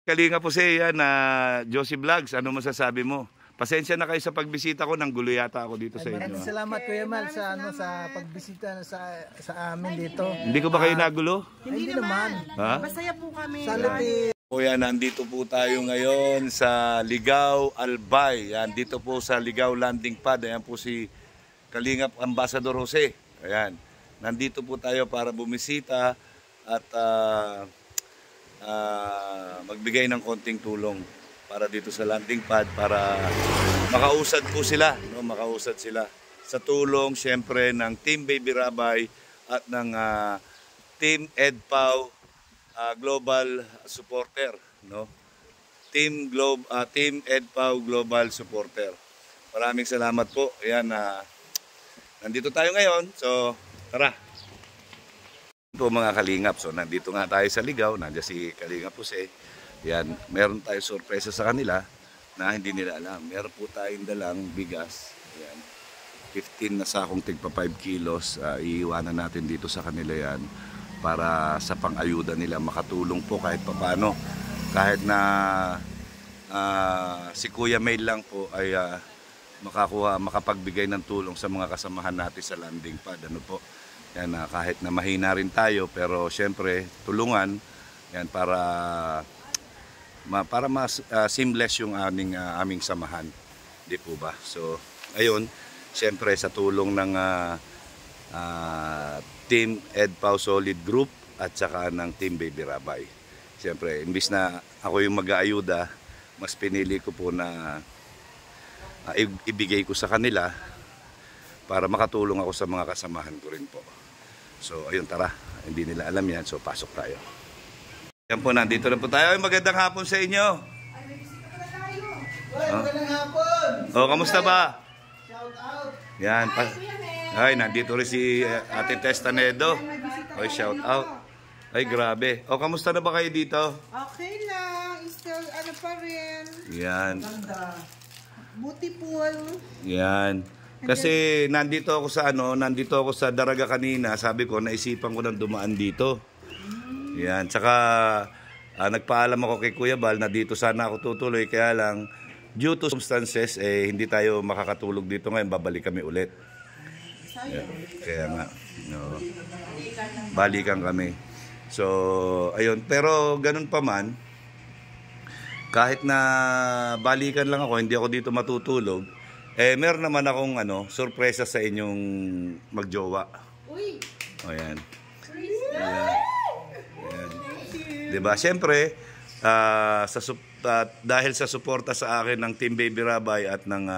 Kalinga po siya na Josie Vlogs, ano masasabi mo? Pasensya na kayo sa pagbisita ko, nang gulo yata ako dito sa inyo. Maraming salamat Kuya Mal sa pagbisita sa amin dito. Hindi ko ba kayo nagulo? Hindi naman. Ha? Masaya po kami. Kuya, nandito po tayo ngayon sa Ligao Albay. Yan, dito po sa Ligao Landing Pad. Ayan po si Kalingap Ambassador Jose. Ayan. Nandito po tayo para bumisita at magbigay ng konting tulong para dito sa landing pad para makausad po sila, no? Makausad sila sa tulong siyempre ng Team Baby Rabay at ng Team EDPAW Global Supporter, no? Team EDPAW Global Supporter. Maraming salamat po. Ayan, nandito tayo ngayon. So, tara. Ito mga kalingap. So, nandito nga tayo sa Ligao. Nandiyan si Kalingap Jose. Yan, meron tayo sorpresa sa kanila na hindi nila alam. Meron po tayong dalang bigas. Yan, 15 na sakong tigpa 5 kilos. Iiwanan natin dito sa kanila yan para sa pang-ayuda nila makatulong po kahit papano. Kahit na si Kuya May lang po ay makapagbigay ng tulong sa mga kasamahan natin sa landing pad. Ano po? Yan, kahit na mahina rin tayo pero syempre tulungan yan para mas seamless yung aming samahan, di po ba? So ayun, syempre sa tulong ng Team EDPAW Solid Group at saka ng Team Baby Rabay, syempre imbis na ako yung mag-aayuda, mas pinili ko po na ibigay ko sa kanila para makatulong ako sa mga kasamahan ko rin po. So ayun, tara, hindi nila alam yan, so pasok tayo. Yan po, nandito na po tayo. Ay, magandang hapon sa inyo. Ay, may bisita pa na tayo. Magandang hapon. O, kamusta ba? Shout out. Yan. Ay, nandito rin si Ate Testanedo. Ay, shout out. Ay, grabe. O, kamusta na ba kayo dito? Okay lang. Still, ano pa rin. Yan. Beautiful. Yan. Kasi nandito ako sa Daraga kanina. Sabi ko, naisipan ko nang dumaan dito. Yan, tsaka nagpaalam ako kay Kuya Bal na dito sana ako tutuloy, kaya lang due to circumstances hindi tayo makakatulog dito ngayon, babalik kami ulit. Yan, kaya nga, no, balikan kami. So, ayun, pero ganun pa man, kahit na balikan lang ako, hindi ako dito matutulog, meron naman akong sorpresa sa inyong magjowa. Uy! O yan. Ayan. Diba? Siyempre, dahil sa suporta sa akin ng Team Baby Rabay at ng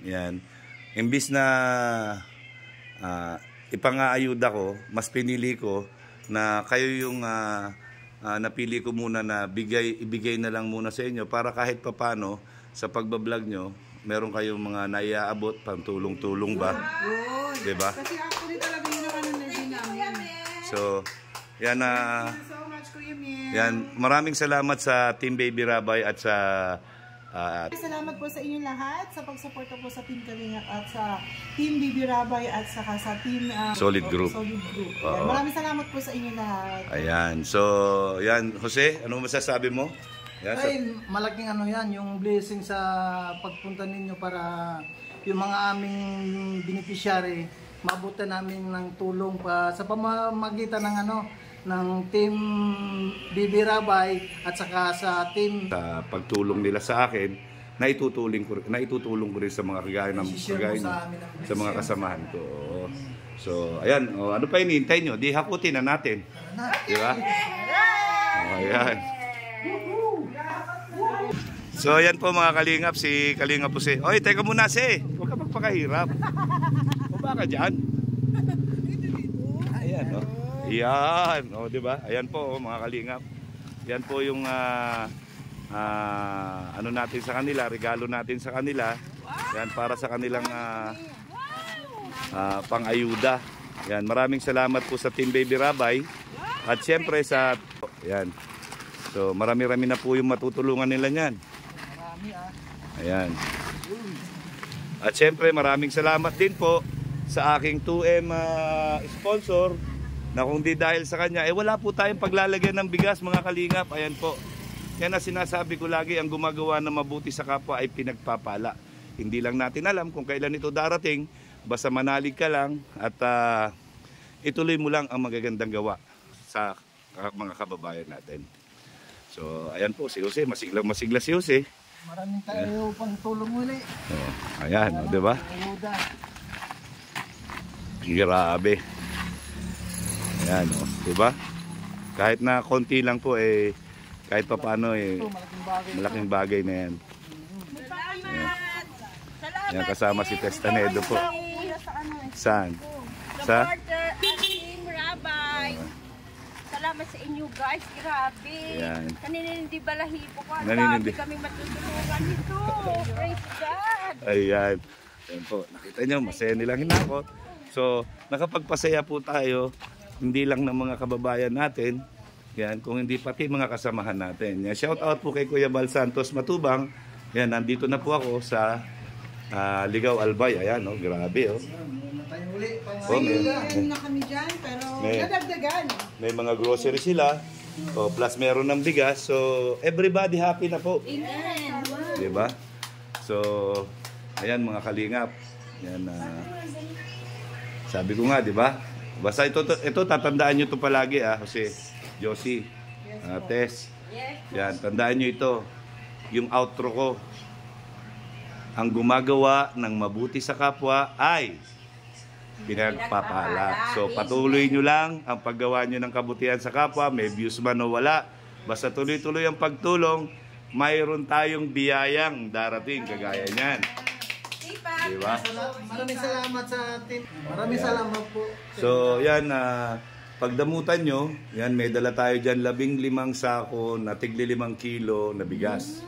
yan, imbis na ipang-aayuda ko, mas pinili ko na kayo yung napili ko muna na ibigay na lang muna sa inyo para kahit papano sa pagbablog nyo, meron kayong mga naiaabot, pang tulong-tulong ba? Diba? Kasi actually talaga yun ang namin. So, yan Thank you so much, Kuya Min. yan, maraming salamat sa Team Baby Rabay at sa Salamat po sa inyong lahat sa pagsuporta po sa Team Kalingap at sa Team Baby Rabay at saka sa Team Solid Group. Yan, maraming salamat po sa inyong lahat. Ayan. So, yan, Jose, ano masasabi mo? Yan, Ay, malaking yan, yung blessing sa pagpunta ninyo para yung mga aming beneficiary, mabutan namin ng tulong pa sa pamamagitan ng ng Team Baby Rabay at saka sa team sa pagtulong nila sa akin, naitutulong ko rin sa mga kagaya sa mga kasamahan ko. So, ayan, ano pa hinihintay nyo? Di hakutin na natin. Di ba? Ayan. So, ayan po mga kalingap, si Kalingap po si... Oy, teka muna huwag ka magpakahirap. Baba ka dyan. Ayan, o. Ayan, o, diba? Ayan po, mga kalingap. Yan po yung ano natin sa kanila, regalo natin sa kanila. Yan, para sa kanilang pang-ayuda. Yan, maraming salamat po sa Team Baby Rabay. At siyempre sa... Yan. So, marami-rami na po yung matutulungan nila niyan. Ayan. At siyempre, maraming salamat din po sa aking 2M sponsor na kung di dahil sa kanya, wala po tayong paglalagyan ng bigas mga kalingap. Ayan po. Yan na sinasabi ko lagi, ang gumagawa ng mabuti sa kapwa ay pinagpapala. Hindi lang natin alam kung kailan ito darating, basta manalig ka lang at ituloy mo lang ang magagandang gawa sa mga kababayan natin. So, ayan po si Jose, masigla si Jose. Maraming tayo pang tulong muli. Ayan, di ba? Ayuda. Grabe. Ayan, di ba? Kahit na konti lang po kahit pa paano malaking bagay na yan. Yan kasama si Testanedo po. Saan? Sa? Team Rabay. Salamat sa inyo guys, grabe. Yan. Naninindi balahibo ko. Ang Naninindi. dami kaming matutulungan nito. Praise God. Ayan. Ayan po. Nakita nyo, masaya nilang hinakot. So, nakapagpasaya po tayo, hindi lang ng mga kababayan natin, yan, kung hindi pati mga kasamahan natin. Yan, shout out po kay Kuya Bal Santos Matubang. Yan, nandito na po ako sa Ligaw Albay. Ayan, grabe. Meron na kami dyan, pero nadagdagan. May mga grocery sila. Plus meron ng bigas. So, everybody happy na po. Amen. Diba? So, ayan mga kalingap. Yan, sabi ko nga, diba? Basta ito tatandaan nyo ito palagi, Jose, Josie, Tess. Yan, tandaan nyo ito. Yung outro ko. Ang gumagawa ng mabuti sa kapwa ay pinagpapala. So, patuloy nyo lang ang paggawa nyo ng kabutihan sa kapwa. May views man o wala. Basta tuloy-tuloy ang pagtulong. Mayroon tayong biyayang darating kagaya niyan. Diba? Maraming salamat sa team. Maraming salamat po. So, yan, pagdamutan nyo, yan, may dala tayo dyan 15 sako na tigli 5 kilo na bigas.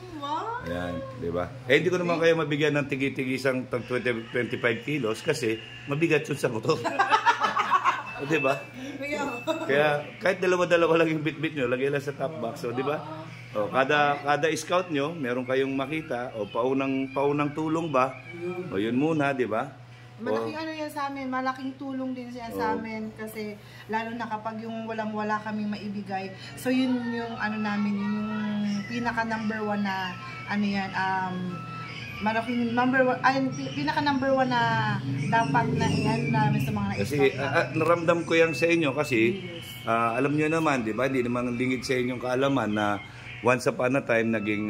Ayan, di ba? Hindi ko naman kayo mabigyan ng tigi-tigisang 25 kilos kasi mabigat yun sa motor. Di ba? Kaya kahit dalawa-dalawa lang yung bit-bit nyo, lagay lang sa top box. So, di ba? Kada scout nyo, meron kayong makita o paunang tulong ba? O yun muna, di ba? Malaking ano yan sa amin, malaking tulong din siya sa amin kasi lalo na kapag yung walang-wala kaming maibigay. So yun yung ano namin, yung pinaka number 1 na ano yan, malaking number 1, pinaka number 1 na dapat na yan namin sa mga Kasi naramdam ko yan sa inyo kasi alam nyo naman, di ba? Hindi naman lingid sa inyong kaalaman na once upon a time naging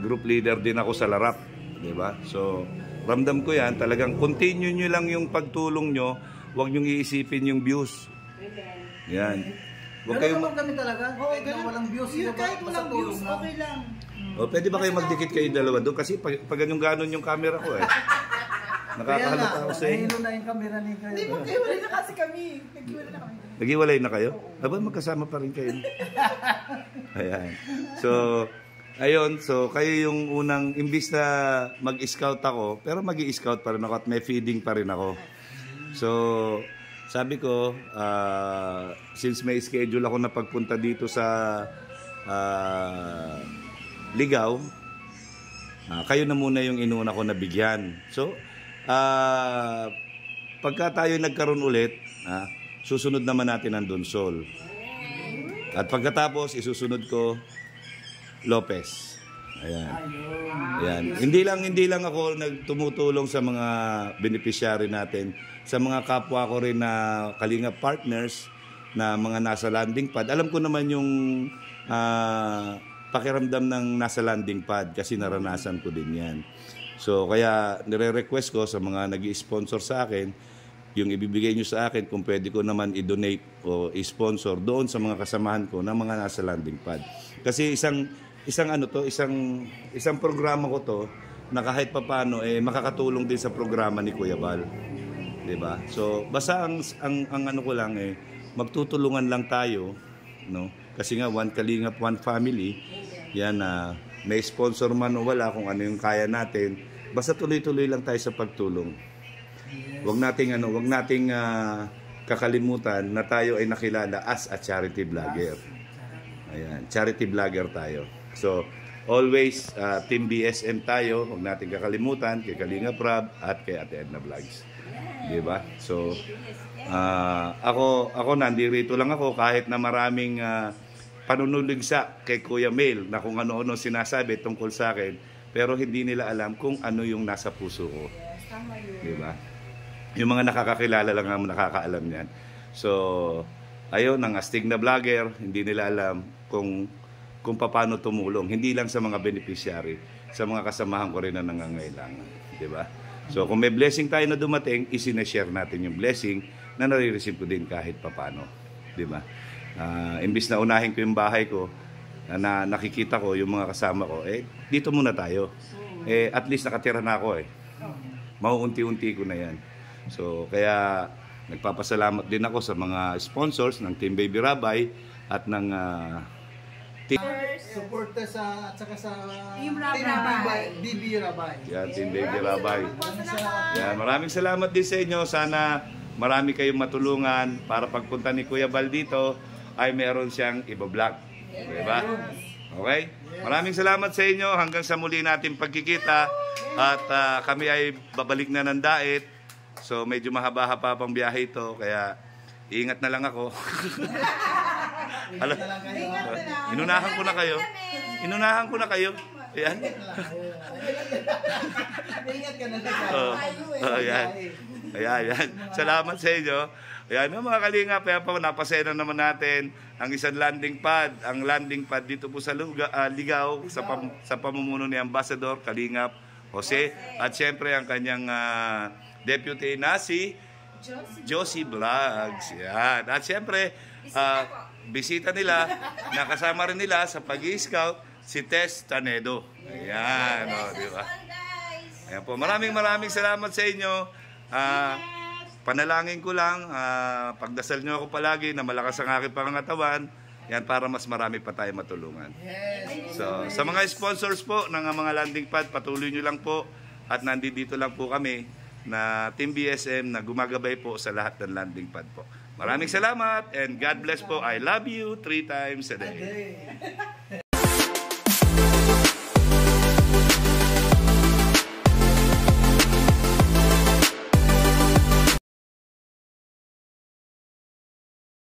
group leader din ako sa Larap, di ba? So ramdam ko yan, talagang continue nyo lang yung pagtulong nyo, huwag nyo iisipin yung views. Yan. Huwag Gano'n naman kami talaga. Oo, kahit na walang views. kahit walang views, okay lang. Pwede ba kayo magdikit kayo dalawa doon? Kasi pag ganyan-ganon yung camera ko Nakakahalata ako sa inyo. Nahilo na yung camera ni kayo. Hindi, magkiwalay na kasi kami. Nagkiwalay na kami. Naghiwalay na kayo? Aba, magkasama pa rin kayo. Ayan. So, ayun, so kayo yung unang, imbis na mag-scout ako, pero mag-i-scout pa rin ako at may feeding pa rin ako. So, sabi ko, since may schedule ako na pagpunta dito sa Ligaw, kayo na muna yung inuna ko na bigyan. So, pagka tayo nagkaroon ulit, susunod naman natin ang Donsol. At pagkatapos, isusunod ko Lopez. Ayan. Ayan. Hindi lang ako nagtumutulong sa mga beneficiary natin, sa mga kapwa ko rin na Kalinga partners na mga nasa landing pad. Alam ko naman yung pakiramdam ng nasa landing pad kasi naranasan ko din yan. So kaya nire-request ko sa mga nag-i-sponsor sa akin, yung ibibigay nyo sa akin kung pwede ko naman i-donate o i-sponsor doon sa mga kasamahan ko na mga nasa landing pad. Kasi isang programa ko to na kahit papaano makakatulong din sa programa ni Kuya Bal. 'Di ba? So basta ang ano ko lang magtutulungan lang tayo, no? Kasi nga one Kalingap, one family. Yan may sponsor man o wala, kung ano yung kaya natin, basta tuloy-tuloy lang tayo sa pagtulong. Huwag nating kakalimutan na tayo ay nakilala as a charity vlogger. Ayan, charity vlogger tayo. So, always Team BSM tayo, huwag nating kakalimutan kay Kalinga Prab at kay Ate Edna Vlogs. Di ba? So, ako nandirito lang ako kahit na maraming panunuligsa kay Kuya Mel na kung ano-ano sinasabi tungkol sa akin, pero hindi nila alam kung ano yung nasa puso ko. Di ba? Yung mga nakakakilala lang ang nakakaalam niyan. So, ayun, ang astig na vlogger, hindi nila alam kung paano tumulong. Hindi lang sa mga beneficiary, sa mga kasamahan ko rin na nangangailangan. Di ba? So, kung may blessing tayo na dumating, isinashare natin yung blessing na nare-receive ko din kahit papano. Di ba? Imbis na unahin ko yung bahay ko, na nakikita ko yung mga kasama ko, dito muna tayo. At least nakatira na ako mauunti-unti ko na yan. So, kaya nagpapasalamat din ako sa mga sponsors ng Team Baby Rabay at ng Suporta sa at saka sa Team Rabay. BB Rabay. yan, Team Baby Rabay. Yan, maraming salamat din sa inyo. Sana marami kayong matulungan para pagpunta ni Kuya Bal dito ay meron siyang iba-vlog. Diba? Okay? Maraming salamat sa inyo. Hanggang sa muli natin pagkikita. At kami ay babalik na ng Daet. So medyo mahaba-haba pang biyahe ito. Kaya ingat na lang ako. Inunahan ko na kayo. Inunahan ko na kayo. Ayan. Ingat ka na Ayan. Ayan. Salamat sa inyo. Ayan, mga kalingap, kaya po napasena naman natin ang isang landing pad. Ang landing pad dito po sa Ligaw, sa pamumuno ni Ambassador Kalingap Jose. At syempre ang kanyang deputy na si Josie Vlogs. Yan. At syempre, bisita nila, nakasama rin nila sa pag-i-scout, si Tess Tanedo. Ayan, di ba? Ayan po, maraming salamat sa inyo. Panalangin ko lang, pagdasal nyo ako palagi na malakas ang aking pangangatawan, yan para mas marami pa tayo matulungan. So, sa mga sponsors po ng mga landing pad, patuloy nyo lang po at nandito lang po kami na Team BSM na gumagabay po sa lahat ng landing pad po. Maraming salamat and God bless po. I love you 3 times a day.